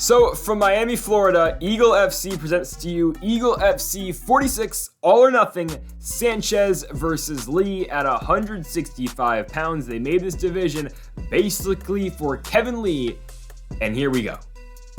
So from Miami, Florida, Eagle FC presents to you Eagle FC 46 All or Nothing Sanchez versus Lee at 165 pounds. They made this division basically for Kevin Lee, and here we go.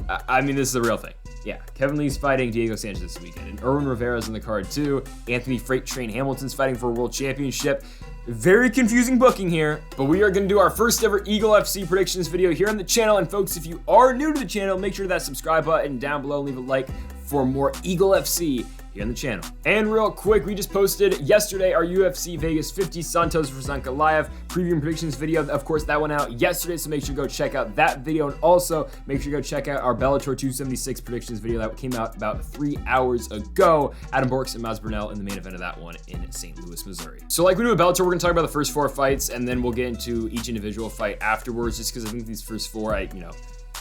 I mean, this is the real thing. Yeah, Kevin Lee's fighting Diego Sanchez this weekend, and Rivera's in the card too. Anthony Freight Train Hamilton's fighting for a world championship. Very confusing booking here, but we are going to do our first ever Eagle FC predictions video here on the channel. And folks, if you are new to the channel, make sure that subscribe button down below, leave a like for more Eagle FC here on the channel. And real quick, we just posted yesterday our UFC Vegas 50 Santos vs. Aliev preview and predictions video. Of course, that went out yesterday, so make sure to go check out that video. And also, make sure to go check out our Bellator 276 predictions video that came out about 3 hours ago. Adam Borg and Burrell in the main event of that one in St. Louis, Missouri. So like we do with Bellator, we're going to talk about the first 4 fights, and then we'll get into each individual fight afterwards, just because I think these first 4,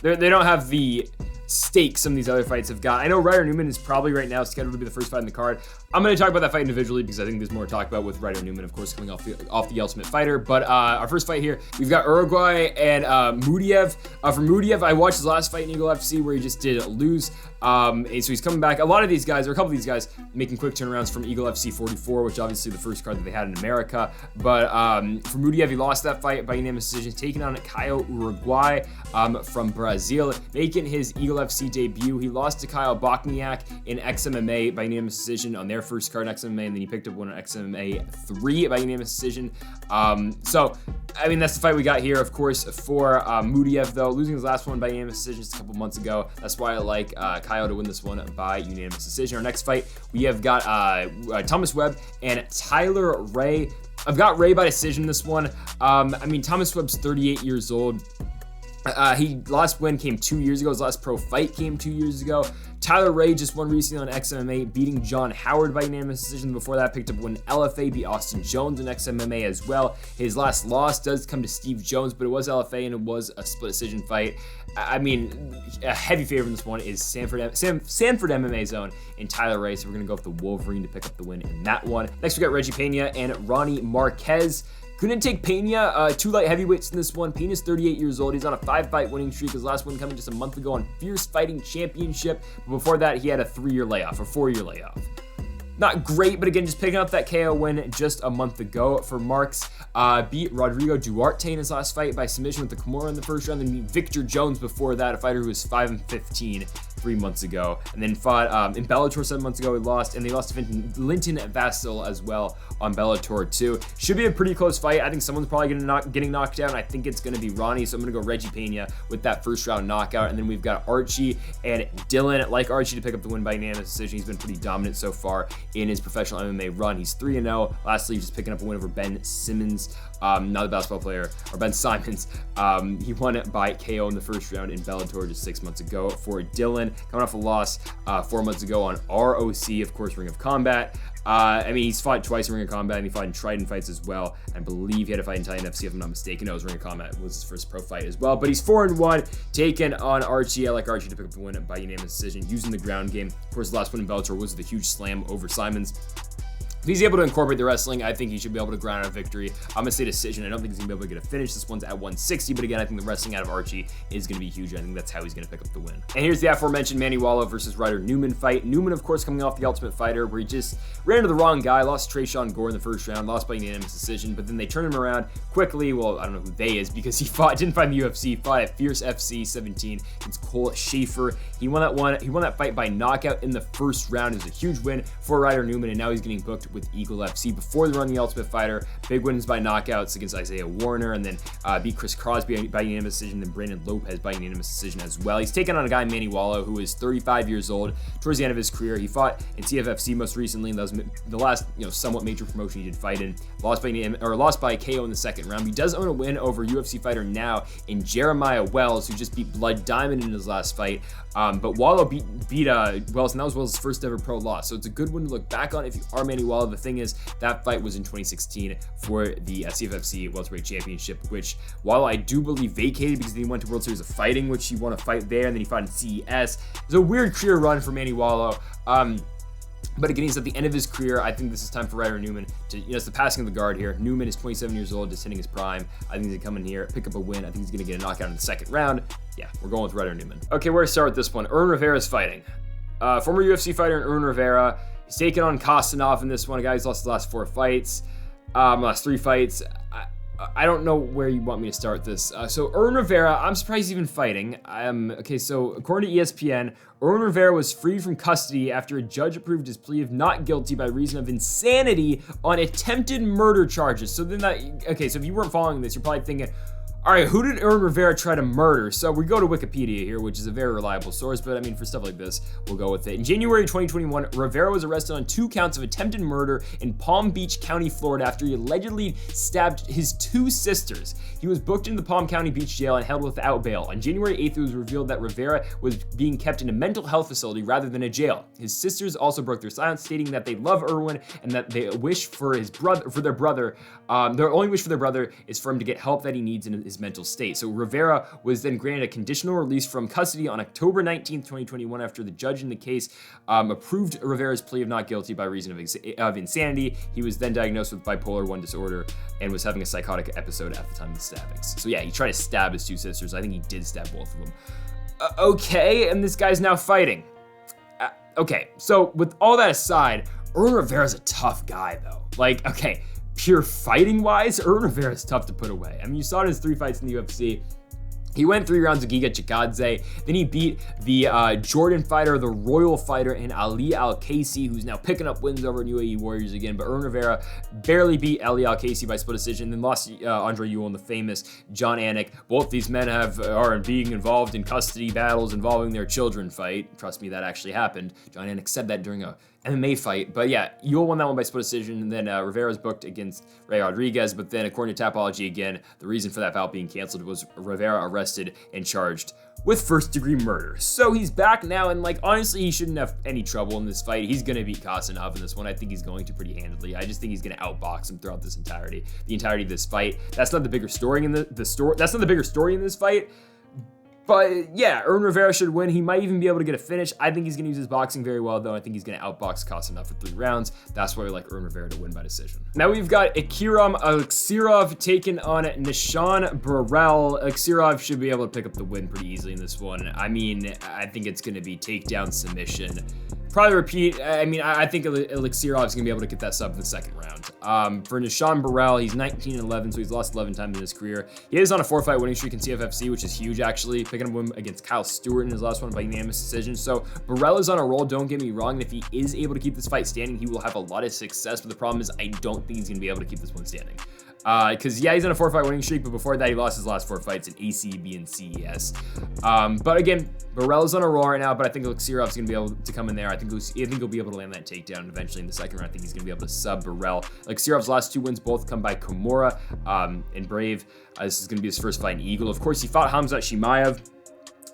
they don't have the stakes some of these other fights have got. I know Ryder Newman is probably right now scheduled to be the first fight in the card. I'm going to talk about that fight individually because I think there's more to talk about with Ryder Newman, of course, coming off the Ultimate Fighter. But our first fight here, we've got Uruguay and Mudiev. For Mudiev, I watched his last fight in Eagle FC where he just did lose. And so he's coming back. A lot of these guys, or a couple of these guys, making quick turnarounds from Eagle FC 44, which obviously the first card that they had in America. But for Mudiev, he lost that fight by unanimous decision, taking on Caio Uruguay from Brazil, making his Eagle FC debut. He lost to Kyle Bochniak in XMMA by unanimous decision on their first card in XMMA, and then he picked up one on XMMA 3 by unanimous decision. So, I mean, that's the fight we got here, of course, for Mudiev, though, losing his last one by unanimous decision just a couple months ago. That's why I like Caio to win this one by unanimous decision. Our next fight, we have got Thomas Webb and Tyler Ray. I've got Ray by decision in this one. I mean, Thomas Webb's 38 years old. His last win came 2 years ago. His last pro fight came 2 years ago. Tyler Ray just won recently on XMMA, beating John Howard by unanimous decision. Before that, picked up win LFA, beat Austin Jones in XMMA as well. His last loss does come to Steve Jones, but it was LFA and it was a split decision fight. I mean, a heavy favorite in this one is Sanford MMA Zone in Tyler Ray, so we're going to go with the Wolverine to pick up the win in that one. Next, we got Reggie Pena and Ronnie Marquez. Couldn't take Pena, 2 light heavyweights in this one. Pena's 38 years old. He's on a 5-fight winning streak. His last one coming just a month ago on Fierce Fighting Championship. But before that, he had a 3-year layoff, or 4-year layoff. Not great, but again, just picking up that KO win just a month ago for Marks. Beat Rodrigo Duarte in his last fight by submission with the Kimura in the first round. Then beat Victor Jones before that, a fighter who was 5-15 3 months ago. And then fought in Bellator 7 months ago. He lost, and they lost to Linton Vasil as well on Bellator 2. Should be a pretty close fight. I think someone's probably getting knocked out, and I think it's going to be Ronnie. So I'm going to go Reggie Pena with that first round knockout. And then we've got Archie and Dylan. Like Archie to pick up the win by unanimous decision. He's been pretty dominant so far in his professional MMA run. He's 3-0. Lastly, he's just picking up a win over Ben Simmons, not the basketball player, or Ben Simons. He won it by KO in the first round in Bellator just 6 months ago. For Dylan, coming off a loss 4 months ago on ROC, of course, Ring of Combat. I mean, he's fought twice in Ring of Combat, and he fought in Trident fights as well. I believe he had a fight in Italian FC, if I'm not mistaken. No, it was Ring of Combat. It was his first pro fight as well. But he's 4-1, taken on Archie. I like Archie to pick up the win by unanimous decision, using the ground game. Of course, the last one in Bellator was the huge slam over Simons. If he's able to incorporate the wrestling, I think he should be able to grind out a victory. I'm going to say decision. I don't think he's going to be able to get a finish. This one's at 160, but again, I think the wrestling out of Archie is going to be huge. I think that's how he's going to pick up the win. And here's the aforementioned Manny Walo versus Ryder Newman fight. Newman, of course, coming off the Ultimate Fighter, where he just ran into the wrong guy, lost to Trayshawn Gore in the first round, lost by unanimous decision, but then they turned him around quickly. Well, I don't know who they is because he didn't fight in the UFC, fought at Fierce FC 17 against Cole Schaefer. He won that one. He won that fight by knockout in the first round. It was a huge win for Ryder Newman, and now he's getting booked with Eagle FC. Before they run the Ultimate Fighter, big wins by knockouts against Isaiah Warner, and then beat Chris Crosby by unanimous decision, then Brandon Lopez by unanimous decision as well. He's taken on a guy, Manny Walo, who is 35 years old. Towards the end of his career, he fought in TFFC most recently, and that was the last, somewhat major promotion he did fight in. Lost by KO in the second round. He does own a win over UFC fighter now in Jeremiah Wells, who just beat Blood Diamond in his last fight. But Walo beat Wells, and that was Wells' first ever pro loss. So it's a good one to look back on if you are Manny Walo. The thing is, that fight was in 2016 for the CFFC Welterweight Championship, which Walo, I do believe, vacated because he went to World Series of Fighting, which he won a fight there, and then he fought in CES. It's a weird career run for Manny Walo. But again, he's at the end of his career. I think this is time for Ryder Newman to, it's the passing of the guard here. Newman is 27 years old, just hitting his prime. I think he's going to come in here, pick up a win. I think he's going to get a knockout in the second round. yeah, we're going with Ryder Newman. Okay, where to start with this one? Rivera's fighting. Former UFC fighter Rivera. He's taking on Khasanov in this one. A guy who's lost his last 4 fights. Last 3 fights. I don't know where you want me to start this. So Rivera, I'm surprised he's even fighting. Okay, so according to ESPN, Rivera was freed from custody after a judge approved his plea of not guilty by reason of insanity on attempted murder charges. So then okay, so if you weren't following this, you're probably thinking, all right, who did Rivera try to murder? So we go to Wikipedia here, which is a very reliable source, but I mean, for stuff like this, we'll go with it. In January 2021, Rivera was arrested on 2 counts of attempted murder in Palm Beach County, Florida, after he allegedly stabbed his 2 sisters. He was booked into the Palm County Beach jail and held without bail. On January 8th, it was revealed that Rivera was being kept in a mental health facility rather than a jail. His sisters also broke their silence, stating that they love Irwin and that they wish for their brother. Their only wish for their brother is for him to get help that he needs in his mental state. So Rivera was then granted a conditional release from custody on October 19th, 2021, after the judge in the case approved Rivera's plea of not guilty by reason of insanity. He was then diagnosed with bipolar 1 disorder and was having a psychotic episode at the time of the stabbings. So yeah, he tried to stab his 2 sisters. I think he did stab both of them. Okay, and this guy's now fighting. Okay, so with all that aside, Rivera's a tough guy though. Like, okay, pure fighting wise, Rivera is tough to put away. I mean, you saw it in his 3 fights in the UFC. He went 3 rounds with Giga Chikadze. Then he beat the Jordan fighter, the Royal fighter, and Ali Al-Kaisi, who's now picking up wins over UAE Warriors again. But Rivera barely beat Ali Al-Kaisi by split decision, then lost Andre Ewell and the famous John Anik. Both these men are being involved in custody battles involving their children fight. Trust me, that actually happened. John Anik said that during a MMA fight. But yeah, Ewell won that one by split decision, and then Rivera was booked against Ray Rodriguez. But then, according to Tapology again, the reason for that bout being canceled was Rivera arrested and charged with first-degree murder. So he's back now, and like, honestly, he shouldn't have any trouble in this fight. He's gonna beat Khasanov in this one. I think he's going to pretty handily. I just think he's gonna outbox him throughout the entirety of this fight. That's not the bigger story in the story. That's not the bigger story in this fight. But yeah, Rivera should win. He might even be able to get a finish. I think he's going to use his boxing very well, though. I think he's going to outbox Khasanov for 3 rounds. That's why we like Rivera to win by decision. Now we've got Aliskerov taking on Nishant Burrell. Aliskerov should be able to pick up the win pretty easily in this one. I mean, I think it's going to be takedown submission. Probably repeat. I mean, I think Aliskerov is going to be able to get that sub in the 2nd round. For Nishant Burrell, he's 19-11, so he's lost 11 times in his career. He is on a 4-fight winning streak in CFFC, which is huge, actually. Picking up a win against Kyle Stewart in his last one by unanimous decision. So Burrell is on a roll, don't get me wrong. And if he is able to keep this fight standing, he will have a lot of success. But the problem is, I don't think he's going to be able to keep this one standing. Because yeah, he's on a 4-fight winning streak, but before that, he lost his last 4 fights in ACB and CES. But again, Burrell is on a roll right now, but I think Aliskerov is going to be able to come in there. I think he'll be able to land that takedown eventually in the 2nd round. I think he's going to be able to sub Burrell. Aliskerov's last 2 wins both come by Kimura and Brave. This is going to be his first fight in Eagle. Of course, he fought Khamzat Chimaev.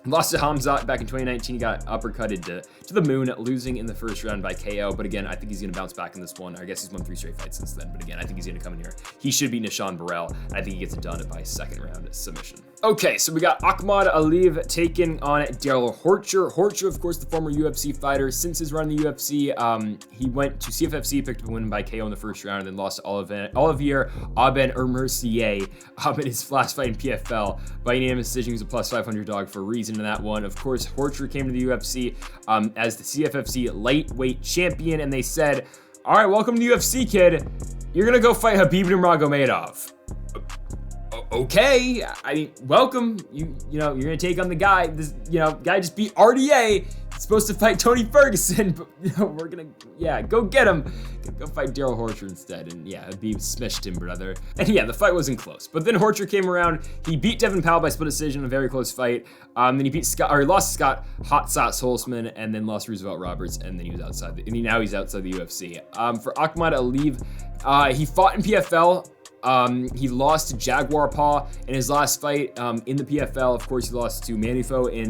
Lost to Khamzat back in 2019. He got uppercutted to the moon, losing in the 1st round by KO. But again, I think he's going to bounce back in this one. I guess he's won 3 straight fights since then. But again, I think he's going to come in here. He should beat Nishant Burrell. I think he gets it done by 2nd round submission. Okay, so we got Ahmad Aliev taking on Daryl Horcher. Horcher, of course, the former UFC fighter. Since his run in the UFC, he went to CFFC, picked up a win by KO in the 1st round, and then lost to Olivier Aben Mercier in his last fight in PFL by unanimous decision. He was a plus 500 dog for a reason in that one. Of course, Horcher came to the UFC as the CFFC lightweight champion, and they said, all right, welcome to the UFC, kid. You're going to go fight Khabib Nurmagomedov. Okay, I mean, welcome. You know, you're gonna take on the guy. This, guy just beat RDA. He's supposed to fight Tony Ferguson, but we're gonna, go get him. Go fight Daryl Horcher instead, and Khabib smashed him, brother. And the fight wasn't close. But then Horcher came around. He beat Devin Powell by split decision, a very close fight. Then he lost Scott Hot Sauce Holtzman, and then lost Roosevelt Roberts, and then he was outside. Now he's outside the UFC. For Ahmad Aliev, he fought in PFL. He lost to Jaguar Paw in his last fight in the PFL. Of course, he lost to Manifo in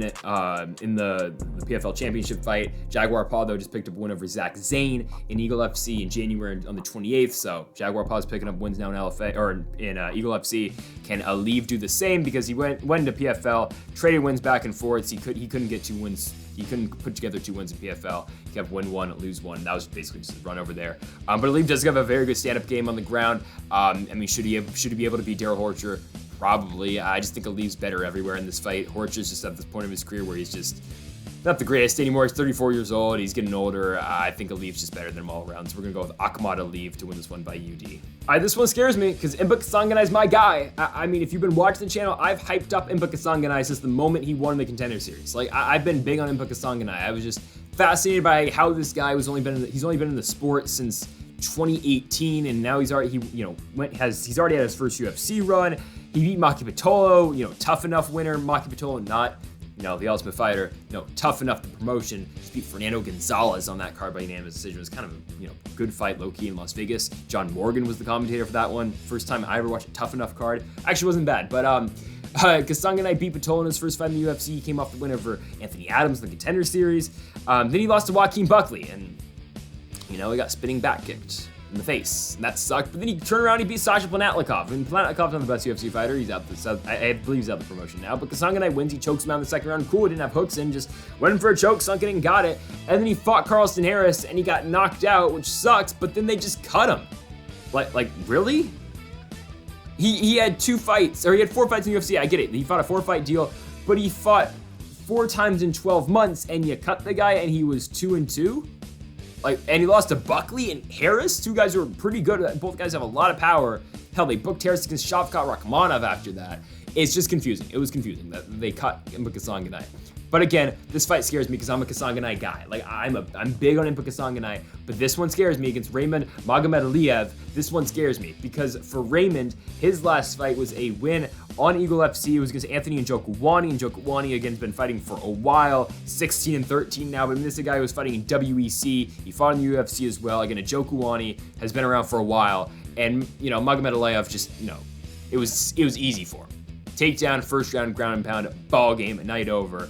the PFL championship fight. Jaguar Paw, though, just picked up a win over Zach Zane in Eagle FC in January on the 28th. So Jaguar Paw is picking up wins now in LFA or in Eagle FC. Can Aliev do the same? Because he went into PFL, traded wins back and forth. He couldn't get 2 wins. He couldn't put together 2 wins in PFL. He kept win 1, lose 1. That was basically just a run over there. But Aliev does have a very good stand-up game on the ground. I mean, should he be able to beat Daryl Horcher? Probably. I just think Aliev's better everywhere in this fight. Horcher's just at this point of his career where he's just not the greatest anymore. He's 34 years old. He's getting older. I think Aliev's just better than him all around. So we're going to go with Aliev to win this one by UD. This one scares me because Kasanganay is my guy. I mean, if you've been watching the channel, I've hyped up Kasanganay since the moment he won the Contender Series. Like, I've been big on Kasanganay. I was just fascinated by how this guy he's only been in the sport since 2018, and now he's already he's already had his first UFC run. He beat Maki Pitolo, tough enough winner. Maki Pitolo not the Ultimate Fighter, tough enough, the promotion. Just beat Fernando Gonzalez on that card by unanimous decision. It was kind of a good fight, low-key, in Las Vegas. John Morgan was the commentator for that one. First time I ever watched a tough enough card. Actually wasn't bad, but Kasanganay beat Pitolo in his first fight in the UFC. He came off the win over Anthony Adams in the Contender Series. Then he lost to Joaquin Buckley, and he got spinning back kicked in the face, and that sucked. But then he turned around and he beat Sasha Planatnikov. And Planatnikov's not the best UFC fighter. He's out. I believe he's out the promotion now. But Kasanganay wins. He chokes him out in the second round. Cool, didn't have hooks in. Just went in for a choke, sunk it and got it. And then he fought Carlston Harris and he got knocked out, which sucks. But then they just cut him. Like really? He had 2 fights, or he had 4 fights in the UFC. I get it. He fought a 4-fight deal, but he fought 4 times in 12 months, and you cut the guy, and he was 2-2. And he lost to Buckley and Harris, 2 guys who were pretty good. Both guys have a lot of power. Hell, they booked Harris against Shavkat Rakhmonov after that. It's just confusing. It was confusing that they cut Kasanganay. But again, this fight scares me because I'm a Kasanganay guy. I'm big on Kasanganay, but this one scares me against Raymond Magomedaliev. This one scares me because for Raymond, his last fight was a win on Eagle FC. It was against Anthony Njokuani. Njokuani, again, has been fighting for a while, 16-13 now, but this is a guy who was fighting in WEC. He fought in the UFC as well. Again, Njokuani has been around for a while, and, Magomedaliev just, it was easy for him. Takedown, first round, ground and pound, ball game, night over.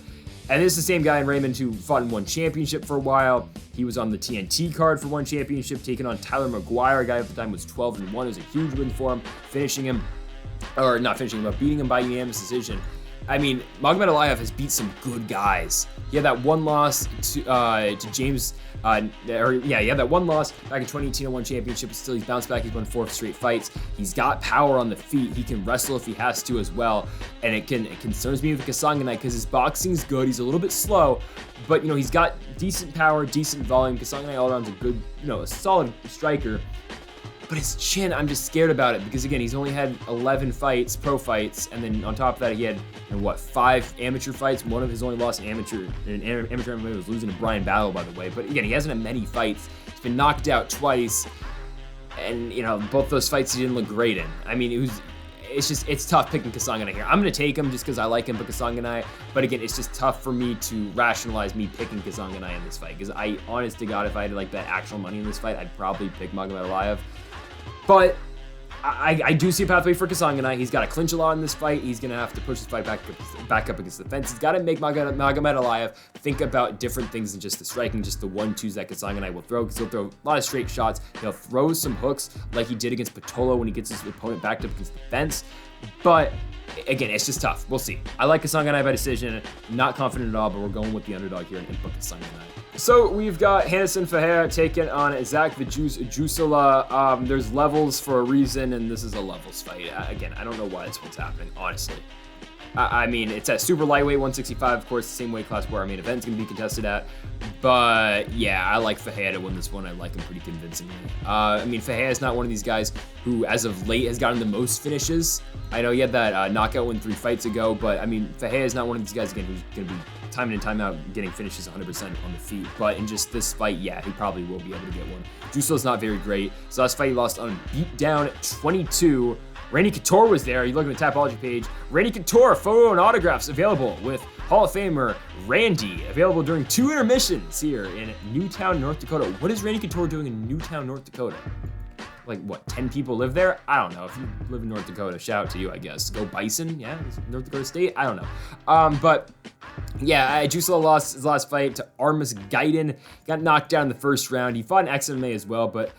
And this is the same guy in Raymond who fought in one championship for a while. He was on the TNT card for one championship, taking on Tyler McGuire. A guy at the time was 12-1. It was a huge win for him, beating him by unanimous decision. I mean, Magomedaliev has beat some good guys. He had that one loss to James. He had that one loss back in 2018 in one championship, but still he's bounced back. He's won 4 straight fights. He's got power on the feet. He can wrestle if he has to as well. And it concerns me with Kasanganay because his boxing's good. He's a little bit slow, but he's got decent power, decent volume. Kasanganay all around is a good, a solid striker. But his chin, I'm just scared about it because, again, he's only had 11 fights, pro fights, and then on top of that, he had 5 amateur fights. One of his only lost amateur MMA was losing to Brian Battle, by the way. But again, he hasn't had many fights. He's been knocked out twice, and both those fights he didn't look great in. I mean, it's tough picking Kasanganay here. I'm gonna take him just because I like him, but Kasanganay. But again, it's just tough for me to rationalize me picking Kasanganay in this fight because honest to God, if I had to bet actual money in this fight, I'd probably pick Magomedaliev. But I do see a pathway for Kasanganay. He's got to clinch a lot in this fight. He's going to have to push his fight back up against the fence. He's got to make Magomedaliev think about different things than just the striking, just the 1-2s that Kasanganay will throw, because he'll throw a lot of straight shots. He'll throw some hooks like he did against Pitolo when he gets his opponent backed up against the fence. But again, it's just tough. We'll see. I like Kasanganay by decision. Not confident at all, but we're going with the underdog here and book Kasanganay. So we've got Handerson Ferreira taking on Zach the Juusola. There's levels for a reason, and this is a levels fight. Again, I don't know why this one's happening, honestly. I mean, it's at super lightweight, 165, of course, the same weight class where our main event's going to be contested at. But yeah, I like Ferreira to win this one. I like him pretty convincingly. I mean, Ferreira's not one of these guys who, as of late, has gotten the most finishes. I know he had that knockout win 3 fights ago, but I mean, Ferreira's not one of these guys, again, who's going to be time in and time out getting finishes 100% on the feet. But in just this fight, yeah, he probably will be able to get one. Juusola's not very great. So last fight, he lost on beatdown 22. Randy Couture was there. You look at the Tapology page. Randy Couture, photo and autographs available with Hall of Famer Randy, available during 2 intermissions here in Newtown, North Dakota. What is Randy Couture doing in Newtown, North Dakota? Like, what, 10 people live there? I don't know. If you live in North Dakota, shout out to you, I guess. Go Bison, yeah, North Dakota State, I don't know. But yeah, Juusola lost his last fight to Armas Gaiden. Got knocked down in the first round. He fought in XMA as well, but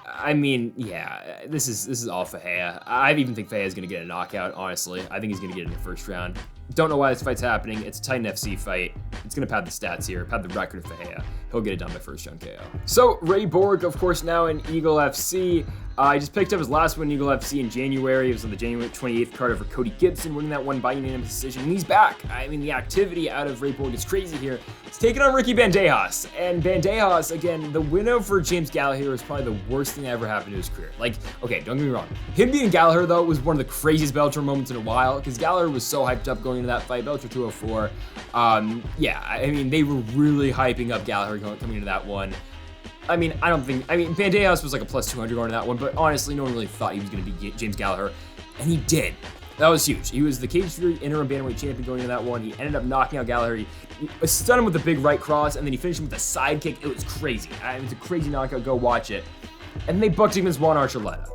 I mean, yeah, this is all Ferreira. I even think Ferreira's gonna get a knockout, honestly. I think he's gonna get it in the first round. Don't know why this fight's happening. It's a Titan FC fight. It's gonna pad the stats here, pad the record of Ferreira. he'll get it done by first round KO. So Ray Borg, of course, now in Eagle FC. He just picked up his last win in Eagle FC in January. It was on the January 28th card over Cody Gibson, winning that one by unanimous decision. And he's back. I mean, the activity out of Ray Borg is crazy here. He's taking on Ricky Bandejas. And Bandejas, again, the win over James Gallagher is probably the worst thing that ever happened to his career. Like, okay, don't get me wrong. Him beating Gallagher, though, was one of the craziest Bellator moments in a while, because Gallagher was so hyped up going into that fight, Bellator 204. Yeah, I mean, they were really hyping up Gallagher coming into that one. I mean, Bandejas was like a plus 200 going to that one, but honestly, no one really thought he was going to beat James Gallagher, and he did. That was huge. He was the Cage Fury interim bantamweight champion going into that one. He ended up knocking out Gallagher. He stunned him with a big right cross, and then he finished him with a side kick. It was crazy. It was a crazy knockout. Go watch it. And they booked him against Juan Archuleta.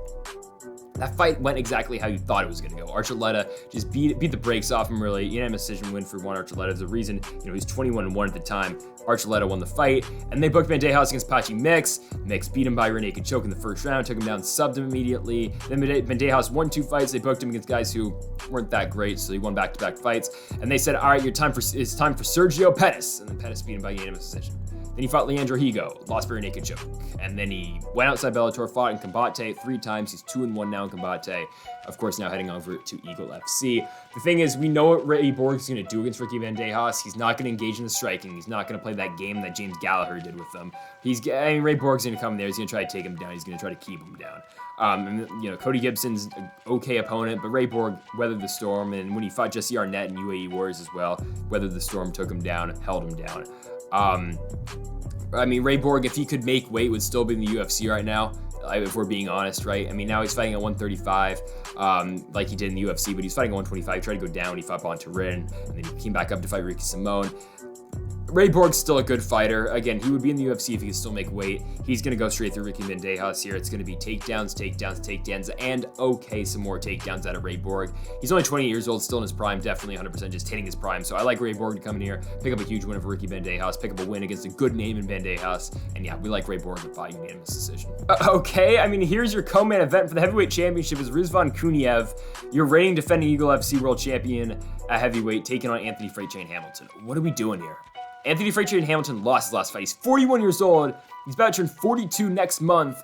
That fight went exactly how you thought it was going to go. Archuleta just beat the brakes off him, really. Unanimous decision win for Juan Archuleta. There's a reason, he's 21-1 at the time. Archuleta won the fight, and they booked Bandejas against Pachi Mix. Mix beat him by rear naked choke in the first round, took him down, subbed him immediately. Then Bandejas won 2 fights. They booked him against guys who weren't that great, so he won back-to-back fights. And they said, all right, it's time for Sergio Pettis. And then Pettis beat him by unanimous decision. Then he fought Leandro Higo, lost by rear naked choke. And then he went outside Bellator, fought in Combate 3 times. He's 2-1 now in Combate. Of course, now heading over to Eagle FC. The thing is, we know what Ray Borg is going to do against Ricky Bandejas. He's not going to engage in the striking. He's not going to play that game that James Gallagher did with them. Ray Borg's going to come in there. He's going to try to take him down. He's going to try to keep him down. Cody Gibson's an okay opponent, but Ray Borg weathered the storm. And when he fought Jesse Arnett in UAE Wars as well, weathered the storm, took him down, held him down. Ray Borg, if he could make weight, would still be in the UFC right now, if we're being honest, right? Now he's fighting at 135, like he did in the UFC, but he's fighting at 125. He tried to go down. He fought Bontarin, and then he came back up to fight Ricky Simone. Ray Borg's still a good fighter. Again, he would be in the UFC if he could still make weight. He's going to go straight through Ricky Bandejas here. It's going to be takedowns, and some more takedowns out of Ray Borg. He's only 20 years old, still in his prime, definitely 100% just hitting his prime. So I like Ray Borg to come in here, pick up a huge win over Ricky Bandejas, pick up a win against a good name in Bandejas. And yeah, we like Ray Borg to fight unanimous decision. Here's your co-main event for the heavyweight championship is Rizvan Kuniev, your reigning defending Eagle FC world champion at heavyweight, taking on Anthony Freight Train Hamilton. What are we doing here? Anthony Freight Train Hamilton lost his last fight. He's 41 years old. He's about to turn 42 next month.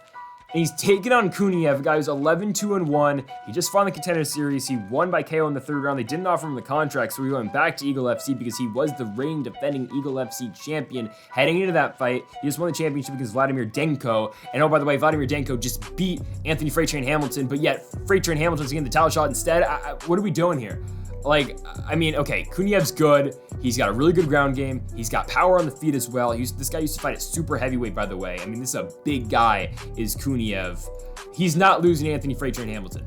And he's taking on Kuniev, a guy who's 11-2-1. He just fought in the Contender Series. He won by KO in the 3rd round. They didn't offer him the contract, so he went back to Eagle FC because he was the reigning defending Eagle FC champion heading into that fight. He just won the championship against Vladimir Denko. And oh, by the way, Vladimir Denko just beat Anthony Freight Train Hamilton, but yet Freight Train Hamilton's getting the title shot instead. What are we doing here? Kuniev's good. He's got a really good ground game. He's got power on the feet as well. This guy used to fight at super heavyweight, by the way. This is a big guy, is Kuniev. He's not losing Anthony Freight Train Hamilton.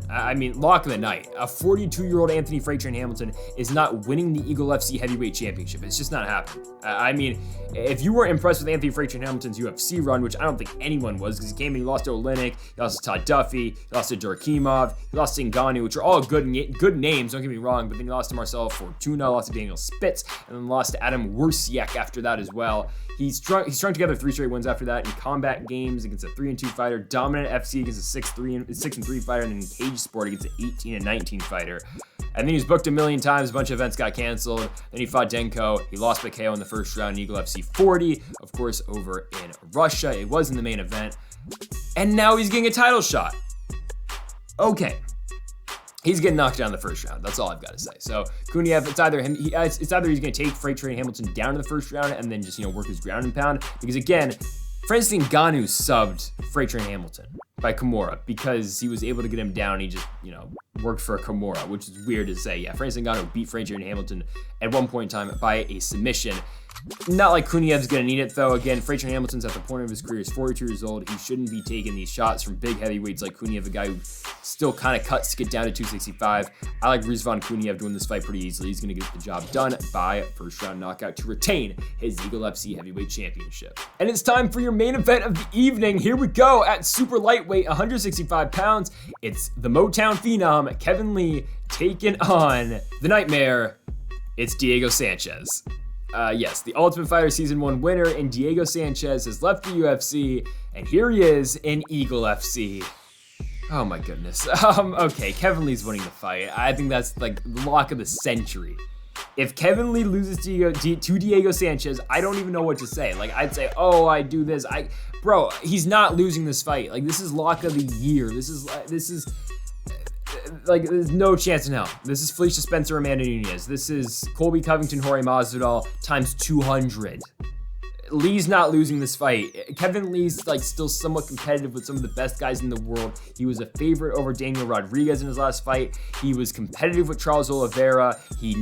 Lock of the night. A 42-year-old Anthony Freight Train Hamilton is not winning the Eagle FC Heavyweight Championship. It's just not happening. If you weren't impressed with Anthony Freight Train Hamilton's UFC run, which I don't think anyone was, because he came in, he lost to Oleinik, he lost to Todd Duffy, he lost to Durakimov, he lost to Ngannou, which are all good names, don't get me wrong, but then he lost to Marcelo Fortuna, lost to Daniel Spitz, and then lost to Adam Wursiak after that as well. He strung together 3 straight wins after that in combat games against a 3-2 fighter, dominant FC against a 6-3 fighter, and in cage sport against an 18-19 fighter. And then he was booked a million times, a bunch of events got canceled. Then he fought Denko. He lost by KO in the 1st round in Eagle FC 40, of course, over in Russia. It was in the main event. And now he's getting a title shot. Okay. He's getting knocked down in the 1st round. That's all I've got to say. So Kuniev, it's either he's going to take Freight Train Hamilton down in the 1st round and then just work his ground and pound. Because again, Francis Ngannou subbed Freight Train Hamilton by Kimura because he was able to get him down. He just worked for a Kimura, which is weird to say. Yeah, Francis Ngannou beat Freight Train Hamilton at one point in time by a submission. Not like Kuniev's going to need it, though. Again, Freight Train Hamilton's at the point of his career. He's 42 years old. He shouldn't be taking these shots from big heavyweights like Kuniev, a guy who still kind of cuts to get down to 265. I like Rizvan Kuniev doing this fight pretty easily. He's going to get the job done by 1st round knockout to retain his Eagle FC Heavyweight Championship. And it's time for your main event of the evening. Here we go at super lightweight, 165 pounds. It's the Motown Phenom, Kevin Lee, taking on the Nightmare. It's Diego Sanchez. Yes, the Ultimate Fighter Season 1 winner in Diego Sanchez has left the UFC, and here he is in Eagle FC. Oh my goodness. Okay, Kevin Lee's winning the fight. I think that's like the lock of the century. If Kevin Lee loses to Diego Sanchez, I don't even know what to say. Like, I'd say, oh, I do this. Bro, he's not losing this fight. Like, this is lock of the year. This is like, there's no chance in hell. This is Felicia Spencer, Amanda Nunes. This is Colby Covington, Jorge Masvidal times 200. Lee's not losing this fight. Kevin Lee's like still somewhat competitive with some of the best guys in the world. He was a favorite over Daniel Rodriguez in his last fight. He was competitive with Charles Oliveira. He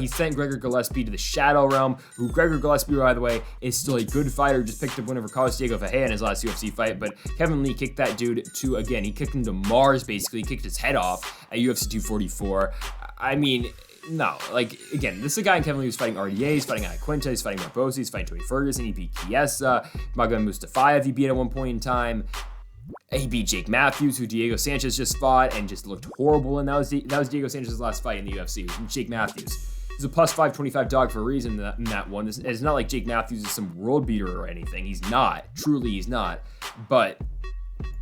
sent Gregor Gillespie to the shadow realm, who Gregor Gillespie, by the way, is still a good fighter. Just picked up one over Carlos Diego Ferreira in his last UFC fight, but Kevin Lee kicked that dude he kicked him to Mars, basically. He kicked his head off at UFC 244. I mean, no, like, again, this is a guy in Kevin Lee who's fighting RDA, he's fighting Iaquinta, he's fighting Barbosa, he's fighting Tony Ferguson, he beat Chiesa, Magomed Mustafayev he beat at one point in time. He beat Jake Matthews, who Diego Sanchez just fought and just looked horrible, and that was Diego Sanchez's last fight in the UFC. It was Jake Matthews. He's a plus 525 dog for a reason in that one. It's not like Jake Matthews is some world beater or anything. He's not. Truly, he's not. But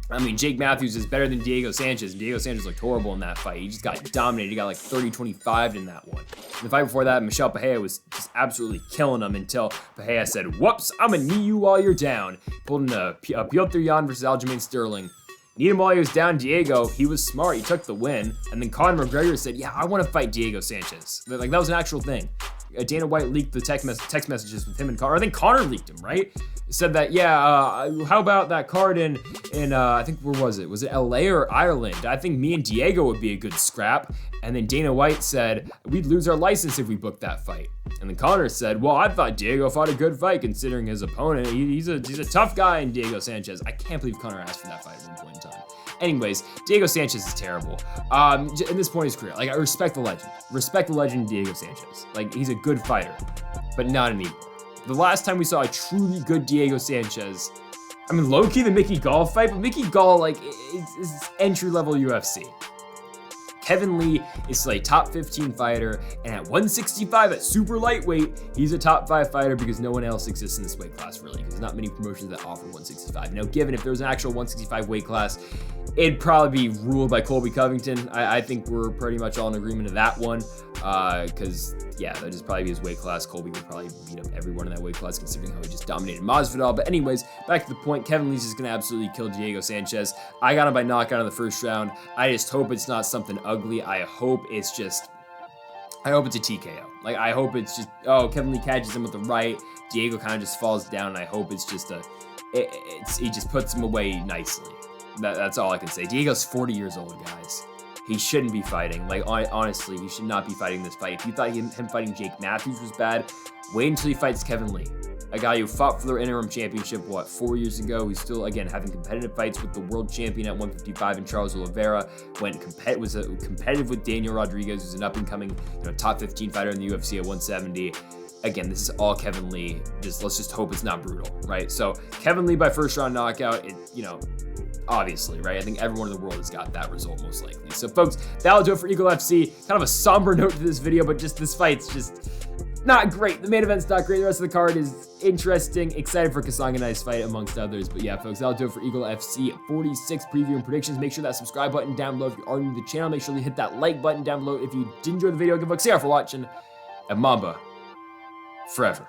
I mean, Jake Matthews is better than Diego Sanchez. Diego Sanchez looked horrible in that fight. He just got dominated. He got like 30-25 in that one. In the fight before that, Michel Pereira was just absolutely killing him until Pereira said, whoops, I'm going to knee you while you're down. Pulled in a Piotr Jan versus Aljamain Sterling. Kneed him while he was down. Diego, he was smart. He took the win. And then Conor McGregor said, yeah, I want to fight Diego Sanchez. Like, that was an actual thing. Dana White leaked the text messages with him and Conor. I think Conor leaked him, right? Said that, how about that card in I think, where was it? Was it LA or Ireland? I think me and Diego would be a good scrap. And then Dana White said, we'd lose our license if we booked that fight. And then Conor said, well, I thought Diego fought a good fight considering his opponent. He's a tough guy in Diego Sanchez. I can't believe Conor asked for that fight at one point in time. Anyways, Diego Sanchez is terrible. At this point in his career, like, I respect the legend. Respect the legend Diego Sanchez. Like, he's a good fighter, but not anymore. The last time we saw a truly good Diego Sanchez, I mean, low-key the Mickey Gall fight, but Mickey Gall, like, is entry-level UFC. Kevin Lee is still a top 15 fighter, and at 165 at super lightweight, he's a top 5 fighter because no one else exists in this weight class, really, because there's not many promotions that offer 165. Now, given if there was an actual 165 weight class, it'd probably be ruled by Colby Covington. I think we're pretty much all in agreement of that one, because, yeah, that'd just probably be his weight class. Colby would probably beat up everyone in that weight class, considering how he just dominated Masvidal. But anyways, back to the point, Kevin Lee's just going to absolutely kill Diego Sanchez. I got him by knockout in the first round. I just hope it's not something ugly. I hope it's a TKO. Like, I hope it's just, Kevin Lee catches him with the right, Diego kind of just falls down, and I hope it's just he just puts him away nicely. That's all I can say. Diego's 40 years old, guys. He shouldn't be fighting. Like, honestly, he should not be fighting this fight. If you thought him fighting Jake Matthews was bad, wait until he fights Kevin Lee. A guy who fought for their interim championship, 4 years ago? He's still, again, having competitive fights with the world champion at 155 and Charles Oliveira. Was competitive with Daniel Rodriguez, who's an up-and-coming, top 15 fighter in the UFC at 170. Again, this is all Kevin Lee. Let's just hope it's not brutal, right? So Kevin Lee by first round knockout, obviously, right? I think everyone in the world has got that result most likely. So folks, that'll do it for Eagle FC. Kind of a somber note to this video, but just this fight's just not great. The main event's not great. The rest of the card is interesting. Excited for Kasanganay's fight, amongst others. But yeah, folks, that'll do it for Eagle FC 46 preview and predictions. Make sure that subscribe button down below if you are new to the channel. Make sure you hit that like button down below if you did enjoy the video. Give a for watching, and Mamba forever.